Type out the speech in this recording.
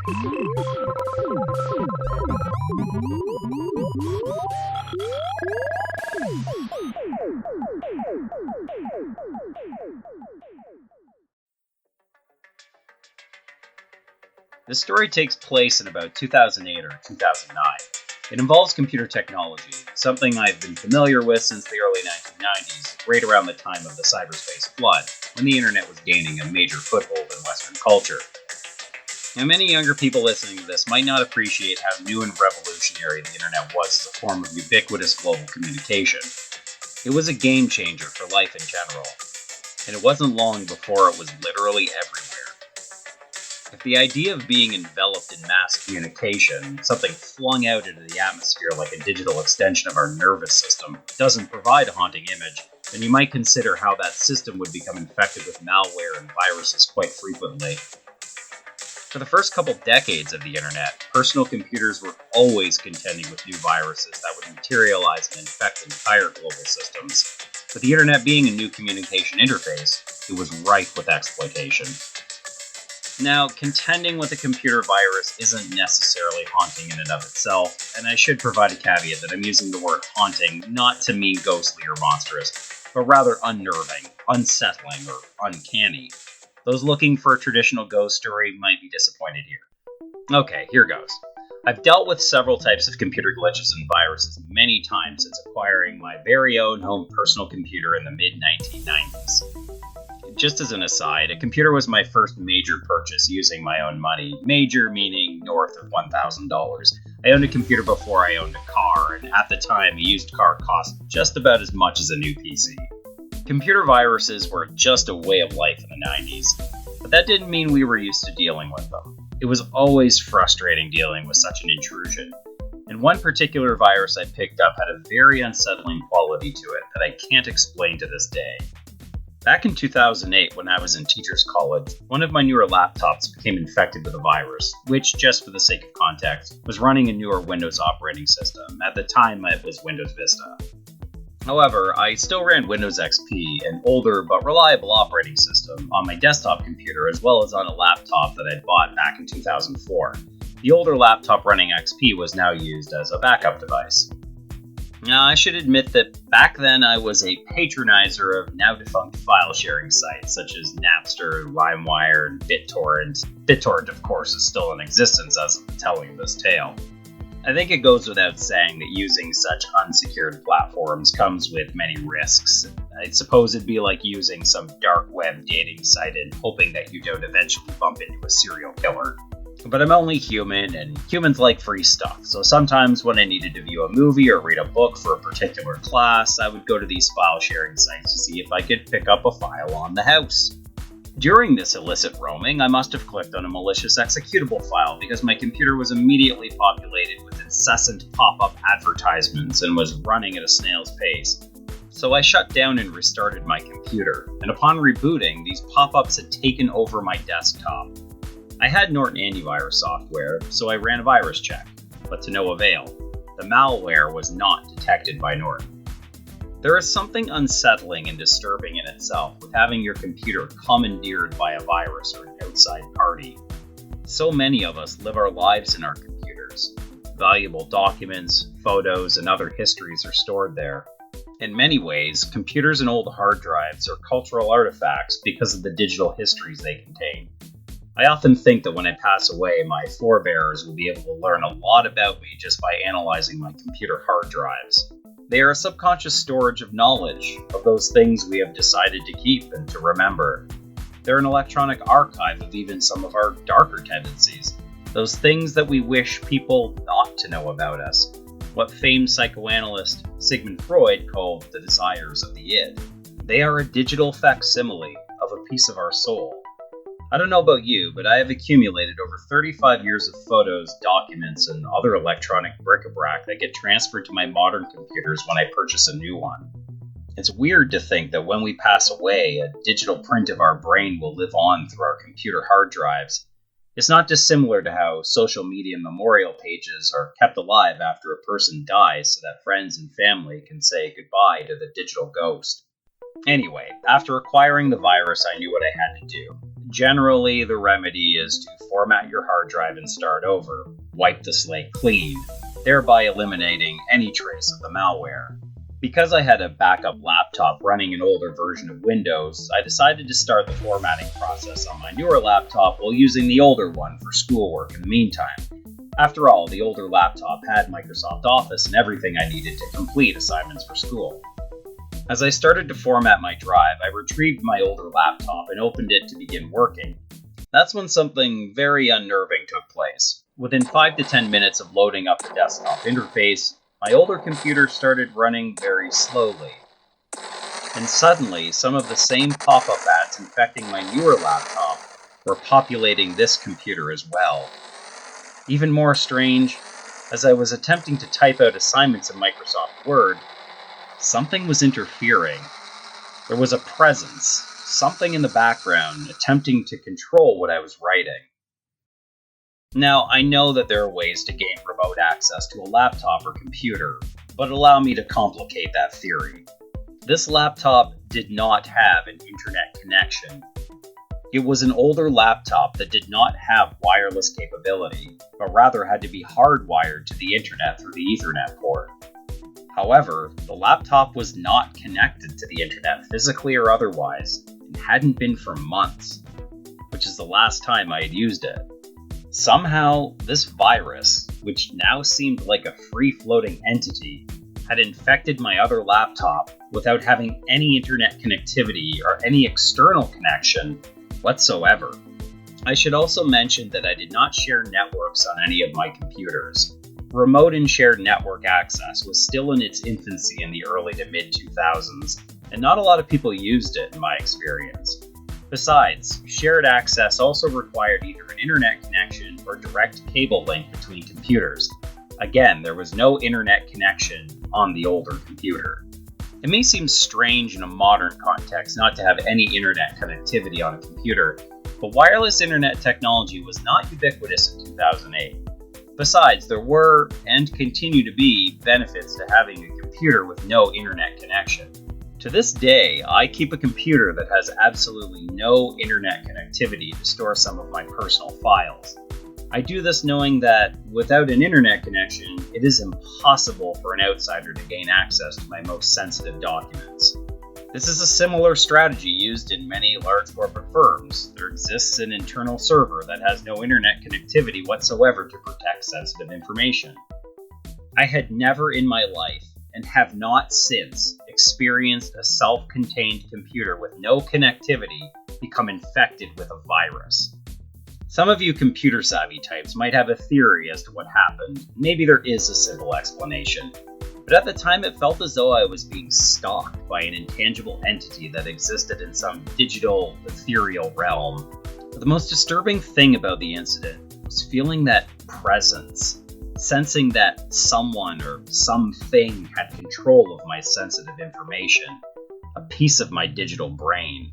This story takes place in about 2008 or 2009. It involves computer technology, something I've been familiar with since the early 1990s, right around the time of the cyberspace flood, when the internet was gaining a major foothold in Western culture. Now, many younger people listening to this might not appreciate how new and revolutionary the internet was as a form of ubiquitous global communication. It was a game changer for life in general, and it wasn't long before it was literally everywhere. If the idea of being enveloped in mass communication, something flung out into the atmosphere like a digital extension of our nervous system, doesn't provide a haunting image, then you might consider how that system would become infected with malware and viruses quite frequently. For the first couple decades of the internet, personal computers were always contending with new viruses that would materialize and infect entire global systems. With the internet being a new communication interface, it was rife with exploitation. Now, contending with a computer virus isn't necessarily haunting in and of itself, and I should provide a caveat that I'm using the word haunting not to mean ghostly or monstrous, but rather unnerving, unsettling, or uncanny. Those looking for a traditional ghost story might be disappointed here. Okay, here goes. I've dealt with several types of computer glitches and viruses many times since acquiring my very own home personal computer in the mid-1990s. Just as an aside, a computer was my first major purchase using my own money, major meaning north of $1,000. I owned a computer before I owned a car, and at the time a used car cost just about as much as a new PC. Computer viruses were just a way of life in the 90s, but that didn't mean we were used to dealing with them. It was always frustrating dealing with such an intrusion, and one particular virus I picked up had a very unsettling quality to it that I can't explain to this day. Back in 2008, when I was in teachers' college, one of my newer laptops became infected with a virus, which, just for the sake of context, was running a newer Windows operating system. At the time, it was Windows Vista. However, I still ran Windows XP, an older but reliable operating system, on my desktop computer as well as on a laptop that I'd bought back in 2004. The older laptop running XP was now used as a backup device. Now, I should admit that back then I was a patronizer of now-defunct file-sharing sites such as Napster, LimeWire, and BitTorrent. BitTorrent, of course, is still in existence as of the telling of this tale. I think it goes without saying that using such unsecured platforms comes with many risks. I suppose it'd be like using some dark web dating site and hoping that you don't eventually bump into a serial killer. But I'm only human, and humans like free stuff, so sometimes when I needed to view a movie or read a book for a particular class, I would go to these file-sharing sites to see if I could pick up a file on the house. During this illicit roaming, I must have clicked on a malicious executable file because my computer was immediately populated with incessant pop-up advertisements and was running at a snail's pace. So I shut down and restarted my computer, and upon rebooting, these pop-ups had taken over my desktop. I had Norton antivirus software, so I ran a virus check, but to no avail. The malware was not detected by Norton. There is something unsettling and disturbing in itself with having your computer commandeered by a virus or an outside party. So many of us live our lives in our computers. Valuable documents, photos, and other histories are stored there. In many ways, computers and old hard drives are cultural artifacts because of the digital histories they contain. I often think that when I pass away, my forebears will be able to learn a lot about me just by analyzing my computer hard drives. They are a subconscious storage of knowledge, of those things we have decided to keep and to remember. They're an electronic archive of even some of our darker tendencies, those things that we wish people not to know about us, what famed psychoanalyst Sigmund Freud called the desires of the id. They are a digital facsimile of a piece of our soul. I don't know about you, but I have accumulated over 35 years of photos, documents, and other electronic bric-a-brac that get transferred to my modern computers when I purchase a new one. It's weird to think that when we pass away, a digital print of our brain will live on through our computer hard drives. It's not dissimilar to how social media memorial pages are kept alive after a person dies so that friends and family can say goodbye to the digital ghost. Anyway, after acquiring the virus, I knew what I had to do. Generally, the remedy is to format your hard drive and start over, wipe the slate clean, thereby eliminating any trace of the malware. Because I had a backup laptop running an older version of Windows, I decided to start the formatting process on my newer laptop while using the older one for schoolwork in the meantime. After all, the older laptop had Microsoft Office and everything I needed to complete assignments for school. As I started to format my drive, I retrieved my older laptop and opened it to begin working. That's when something very unnerving took place. Within 5 to 10 minutes of loading up the desktop interface, my older computer started running very slowly. And suddenly, some of the same pop-up ads infecting my newer laptop were populating this computer as well. Even more strange, as I was attempting to type out assignments in Microsoft Word, something was interfering. There was a presence, something in the background, attempting to control what I was writing. Now, I know that there are ways to gain remote access to a laptop or computer, but allow me to complicate that theory. This laptop did not have an internet connection. It was an older laptop that did not have wireless capability, but rather had to be hardwired to the internet through the Ethernet port. However, the laptop was not connected to the internet physically or otherwise, and hadn't been for months, which is the last time I had used it. Somehow, this virus, which now seemed like a free-floating entity, had infected my other laptop without having any internet connectivity or any external connection whatsoever. I should also mention that I did not share networks on any of my computers. Remote and shared network access was still in its infancy in the early to mid-2000s, and not a lot of people used it in my experience. Besides, shared access also required either an internet connection or direct cable link between computers. Again, there was no internet connection on the older computer. It may seem strange in a modern context not to have any internet connectivity on a computer, but wireless internet technology was not ubiquitous in 2008. Besides, there were, and continue to be, benefits to having a computer with no internet connection. To this day, I keep a computer that has absolutely no internet connectivity to store some of my personal files. I do this knowing that, without an internet connection, it is impossible for an outsider to gain access to my most sensitive documents. This is a similar strategy used in many large corporate firms. There exists an internal server that has no internet connectivity whatsoever to protect sensitive information. I had never in my life, and have not since, experienced a self-contained computer with no connectivity become infected with a virus. Some of you computer-savvy types might have a theory as to what happened. Maybe there is a simple explanation. But at the time it felt as though I was being stalked by an intangible entity that existed in some digital, ethereal realm. But the most disturbing thing about the incident was feeling that presence, sensing that someone or something had control of my sensitive information, a piece of my digital brain.